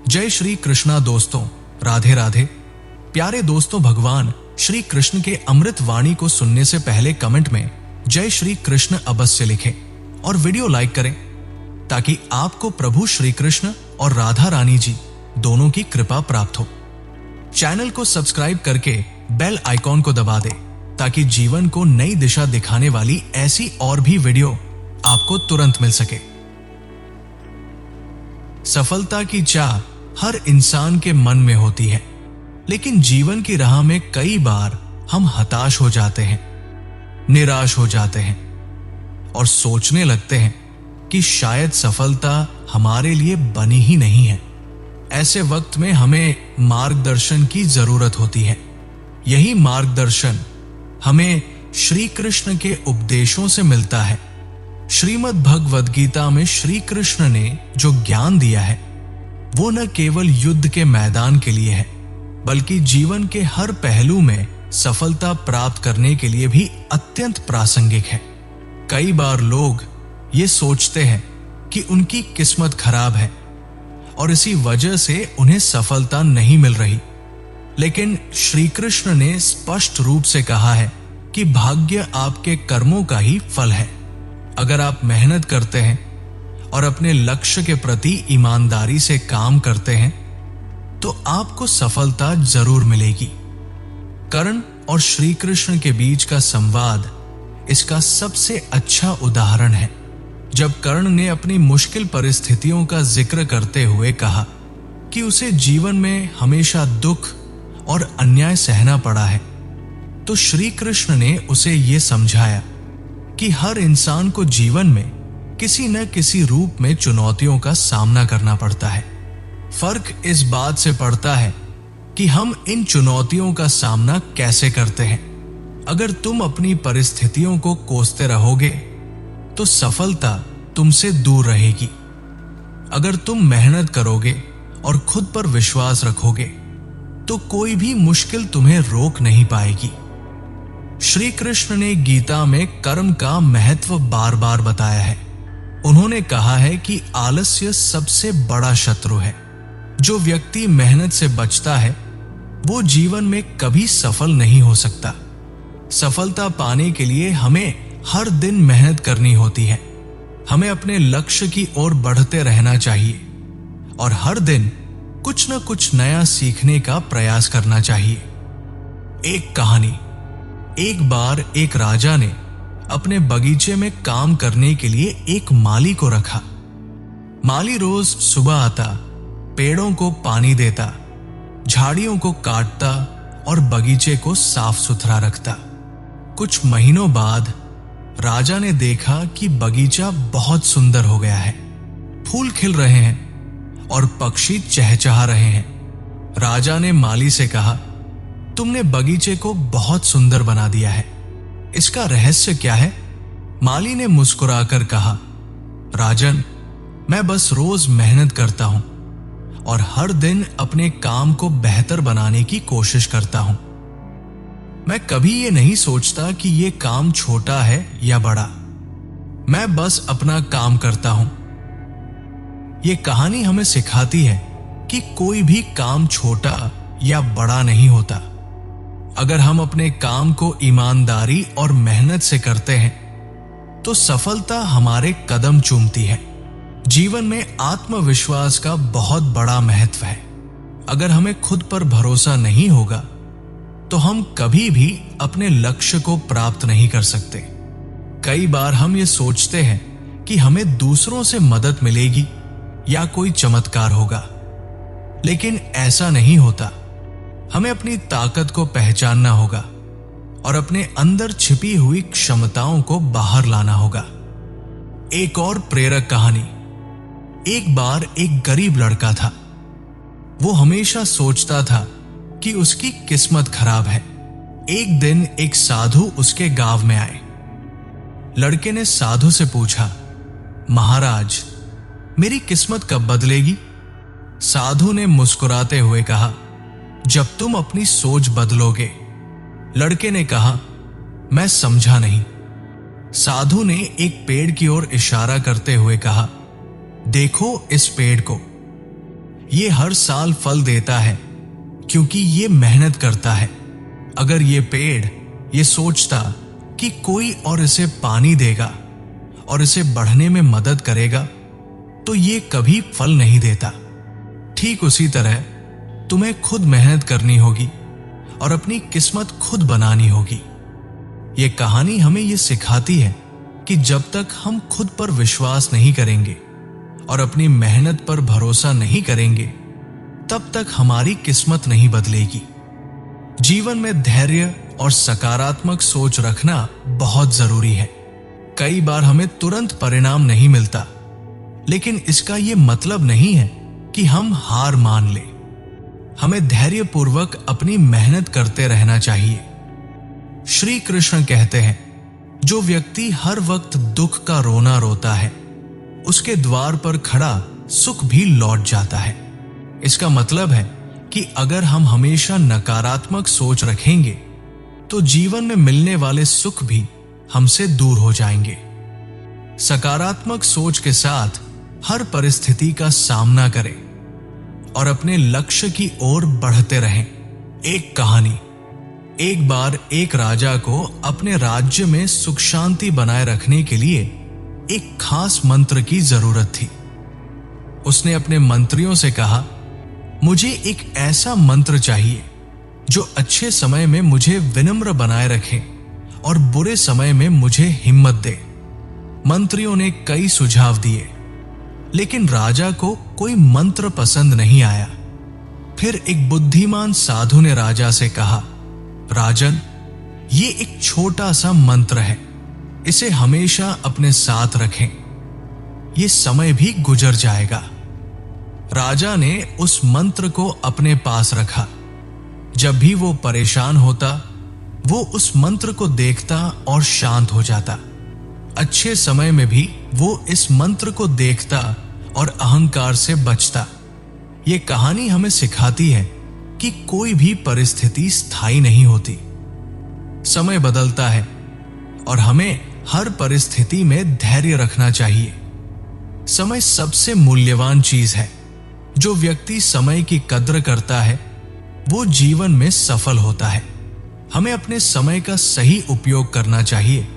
जय श्री कृष्णा दोस्तों, राधे राधे। प्यारे दोस्तों, भगवान श्री कृष्ण के अमृत वाणी को सुनने से पहले कमेंट में जय श्री कृष्ण अवश्य लिखें और वीडियो लाइक करें ताकि आपको प्रभु श्री कृष्ण और राधा रानी जी दोनों की कृपा प्राप्त हो। चैनल को सब्सक्राइब करके बेल आइकॉन को दबा दें ताकि जीवन को नई दिशा दिखाने वाली ऐसी और भी वीडियो आपको तुरंत मिल सके। सफलता की चाह हर इंसान के मन में होती है, लेकिन जीवन की राह में कई बार हम हताश हो जाते हैं, निराश हो जाते हैं और सोचने लगते हैं कि शायद सफलता हमारे लिए बनी ही नहीं है। ऐसे वक्त में हमें मार्गदर्शन की जरूरत होती है। यही मार्गदर्शन हमें श्री कृष्ण के उपदेशों से मिलता है। श्रीमद् भगवद गीता में श्री कृष्ण ने जो ज्ञान दिया है वो न केवल युद्ध के मैदान के लिए है, बल्कि जीवन के हर पहलू में सफलता प्राप्त करने के लिए भी अत्यंत प्रासंगिक है। कई बार लोग ये सोचते हैं कि उनकी किस्मत खराब है और इसी वजह से उन्हें सफलता नहीं मिल रही, लेकिन श्री कृष्ण ने स्पष्ट रूप से कहा है कि भाग्य आपके कर्मों का ही फल है। अगर आप मेहनत करते हैं और अपने लक्ष्य के प्रति ईमानदारी से काम करते हैं तो आपको सफलता जरूर मिलेगी। कर्ण और श्री कृष्ण के बीच का संवाद इसका सबसे अच्छा उदाहरण है। जब कर्ण ने अपनी मुश्किल परिस्थितियों का जिक्र करते हुए कहा कि उसे जीवन में हमेशा दुख और अन्याय सहना पड़ा है, तो श्री कृष्ण ने उसे ये समझाया कि हर इंसान को जीवन में किसी न किसी रूप में चुनौतियों का सामना करना पड़ता है। फर्क इस बात से पड़ता है कि हम इन चुनौतियों का सामना कैसे करते हैं। अगर तुम अपनी परिस्थितियों को कोसते रहोगे तो सफलता तुमसे दूर रहेगी। अगर तुम मेहनत करोगे और खुद पर विश्वास रखोगे तो कोई भी मुश्किल तुम्हें रोक नहीं पाएगी। श्री कृष्ण ने गीता में कर्म का महत्व बार बार बताया है। उन्होंने कहा है कि आलस्य सबसे बड़ा शत्रु है। जो व्यक्ति मेहनत से बचता है वो जीवन में कभी सफल नहीं हो सकता। सफलता पाने के लिए हमें हर दिन मेहनत करनी होती है। हमें अपने लक्ष्य की ओर बढ़ते रहना चाहिए और हर दिन कुछ न कुछ नया सीखने का प्रयास करना चाहिए। एक कहानी। एक बार एक राजा ने अपने बगीचे में काम करने के लिए एक माली को रखा। माली रोज सुबह आता, पेड़ों को पानी देता, झाड़ियों को काटता और बगीचे को साफ सुथरा रखता। कुछ महीनों बाद राजा ने देखा कि बगीचा बहुत सुंदर हो गया है। फूल खिल रहे हैं और पक्षी चहचहा रहे हैं। राजा ने माली से कहा, तुमने बगीचे को बहुत सुंदर बना दिया है, इसका रहस्य क्या है? माली ने मुस्कुराकर कहा, राजन, मैं बस रोज मेहनत करता हूं और हर दिन अपने काम को बेहतर बनाने की कोशिश करता हूं। मैं कभी ये नहीं सोचता कि ये काम छोटा है या बड़ा। मैं बस अपना काम करता हूं। ये कहानी हमें सिखाती है कि कोई भी काम छोटा या बड़ा नहीं होता। अगर हम अपने काम को ईमानदारी और मेहनत से करते हैं तो सफलता हमारे कदम चूमती है। जीवन में आत्मविश्वास का बहुत बड़ा महत्व है। अगर हमें खुद पर भरोसा नहीं होगा तो हम कभी भी अपने लक्ष्य को प्राप्त नहीं कर सकते। कई बार हम ये सोचते हैं कि हमें दूसरों से मदद मिलेगी या कोई चमत्कार होगा, लेकिन ऐसा नहीं होता। हमें अपनी ताकत को पहचानना होगा और अपने अंदर छिपी हुई क्षमताओं को बाहर लाना होगा। एक और प्रेरक कहानी। एक बार एक गरीब लड़का था। वो हमेशा सोचता था कि उसकी किस्मत खराब है। एक दिन एक साधु उसके गांव में आए। लड़के ने साधु से पूछा, महाराज, मेरी किस्मत कब बदलेगी? साधु ने मुस्कुराते हुए कहा, जब तुम अपनी सोच बदलोगे। लड़के ने कहा, मैं समझा नहीं। साधु ने एक पेड़ की ओर इशारा करते हुए कहा, देखो इस पेड़ को। ये हर साल फल देता है क्योंकि ये मेहनत करता है। अगर ये पेड़ ये सोचता कि कोई और इसे पानी देगा और इसे बढ़ने में मदद करेगा, तो ये कभी फल नहीं देता। ठीक उसी तरह तुम्हें खुद मेहनत करनी होगी और अपनी किस्मत खुद बनानी होगी। ये कहानी हमें ये सिखाती है कि जब तक हम खुद पर विश्वास नहीं करेंगे और अपनी मेहनत पर भरोसा नहीं करेंगे, तब तक हमारी किस्मत नहीं बदलेगी। जीवन में धैर्य और सकारात्मक सोच रखना बहुत जरूरी है। कई बार हमें तुरंत परिणाम नहीं मिलता, लेकिन इसका यह मतलब नहीं है कि हम हार मान लें। हमें धैर्यपूर्वक अपनी मेहनत करते रहना चाहिए। श्री कृष्ण कहते हैं, जो व्यक्ति हर वक्त दुख का रोना रोता है, उसके द्वार पर खड़ा सुख भी लौट जाता है। इसका मतलब है कि अगर हम हमेशा नकारात्मक सोच रखेंगे, तो जीवन में मिलने वाले सुख भी हमसे दूर हो जाएंगे। सकारात्मक सोच के साथ हर परिस्थिति का सामना करें और अपने लक्ष्य की ओर बढ़ते रहें। एक कहानी। एक बार एक राजा को अपने राज्य में सुख शांति बनाए रखने के लिए एक खास मंत्र की जरूरत थी। उसने अपने मंत्रियों से कहा, मुझे एक ऐसा मंत्र चाहिए जो अच्छे समय में मुझे विनम्र बनाए रखे और बुरे समय में मुझे हिम्मत दे। मंत्रियों ने कई सुझाव दिए, लेकिन राजा को कोई मंत्र पसंद नहीं आया। फिर एक बुद्धिमान साधु ने राजा से कहा, राजन, ये एक छोटा सा मंत्र है, इसे हमेशा अपने साथ रखें, ये समय भी गुजर जाएगा। राजा ने उस मंत्र को अपने पास रखा। जब भी वो परेशान होता, वो उस मंत्र को देखता और शांत हो जाता। अच्छे समय में भी वो इस मंत्र को देखता और अहंकार से बचता। ये कहानी हमें सिखाती है कि कोई भी परिस्थिति स्थायी नहीं होती। समय बदलता है और हमें हर परिस्थिति में धैर्य रखना चाहिए। समय सबसे मूल्यवान चीज है। जो व्यक्ति समय की कद्र करता है, वो जीवन में सफल होता है। हमें अपने समय का सही उपयोग करना चाहिए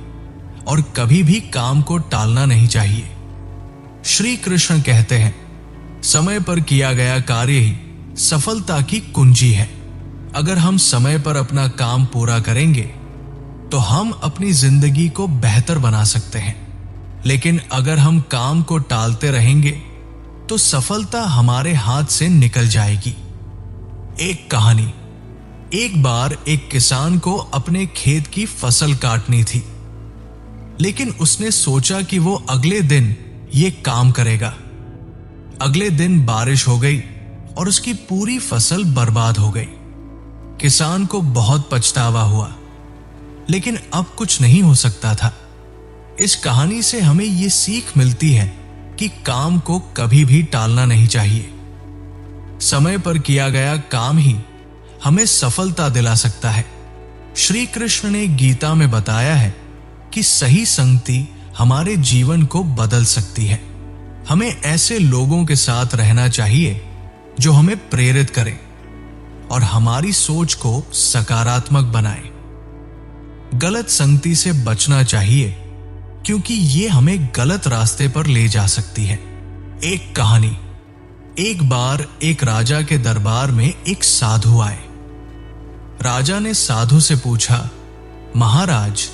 और कभी भी काम को टालना नहीं चाहिए। श्री कृष्ण कहते हैं, समय पर किया गया कार्य ही सफलता की कुंजी है। अगर हम समय पर अपना काम पूरा करेंगे, तो हम अपनी जिंदगी को बेहतर बना सकते हैं। लेकिन अगर हम काम को टालते रहेंगे, तो सफलता हमारे हाथ से निकल जाएगी। एक कहानी। एक बार एक किसान को अपने खेत की फसल काटनी थी, लेकिन उसने सोचा कि वो अगले दिन ये काम करेगा। अगले दिन बारिश हो गई और उसकी पूरी फसल बर्बाद हो गई। किसान को बहुत पछतावा हुआ, लेकिन अब कुछ नहीं हो सकता था। इस कहानी से हमें ये सीख मिलती है कि काम को कभी भी टालना नहीं चाहिए। समय पर किया गया काम ही हमें सफलता दिला सकता है। श्री कृष्ण ने गीता में बताया है कि सही संगति हमारे जीवन को बदल सकती है। हमें ऐसे लोगों के साथ रहना चाहिए जो हमें प्रेरित करें और हमारी सोच को सकारात्मक बनाए। गलत संगति से बचना चाहिए, क्योंकि ये हमें गलत रास्ते पर ले जा सकती है। एक कहानी। एक बार एक राजा के दरबार में एक साधु आए। राजा ने साधु से पूछा, महाराज,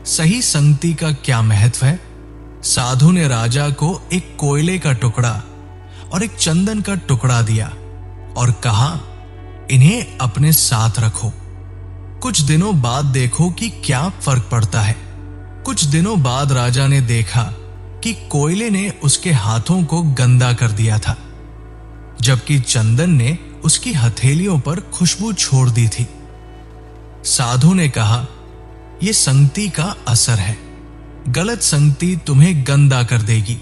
सही संगति का क्या महत्व है? साधु ने राजा को एक कोयले का टुकड़ा और एक चंदन का टुकड़ा दिया और कहा, इन्हें अपने साथ रखो। कुछ दिनों बाद देखो कि क्या फर्क पड़ता है। कुछ दिनों बाद राजा ने देखा कि कोयले ने उसके हाथों को गंदा कर दिया था, जबकि चंदन ने उसकी हथेलियों पर खुशबू छोड़ दी थी। साधु ने कहा, यह संगति का असर है। गलत संगति तुम्हें गंदा कर देगी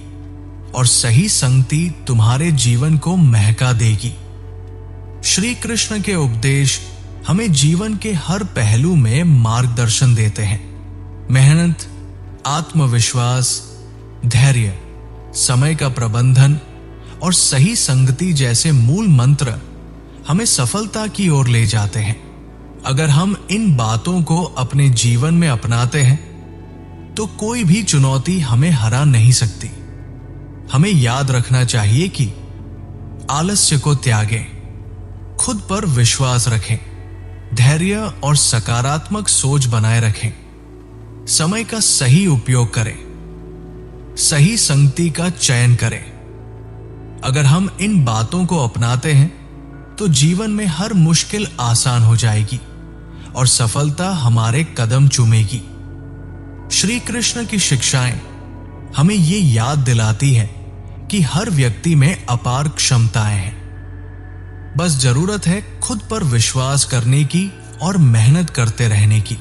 और सही संगति तुम्हारे जीवन को महका देगी। श्री कृष्ण के उपदेश हमें जीवन के हर पहलू में मार्गदर्शन देते हैं। मेहनत, आत्मविश्वास, धैर्य, समय का प्रबंधन और सही संगति जैसे मूल मंत्र हमें सफलता की ओर ले जाते हैं। अगर हम इन बातों को अपने जीवन में अपनाते हैं तो कोई भी चुनौती हमें हरा नहीं सकती। हमें याद रखना चाहिए कि आलस्य को त्यागें, खुद पर विश्वास रखें, धैर्य और सकारात्मक सोच बनाए रखें, समय का सही उपयोग करें, सही संगति का चयन करें। अगर हम इन बातों को अपनाते हैं तो जीवन में हर मुश्किल आसान हो जाएगी और सफलता हमारे कदम चूमेगी। श्री कृष्ण की शिक्षाएं हमें ये याद दिलाती है कि हर व्यक्ति में अपार क्षमताएं हैं। बस जरूरत है खुद पर विश्वास करने की और मेहनत करते रहने की।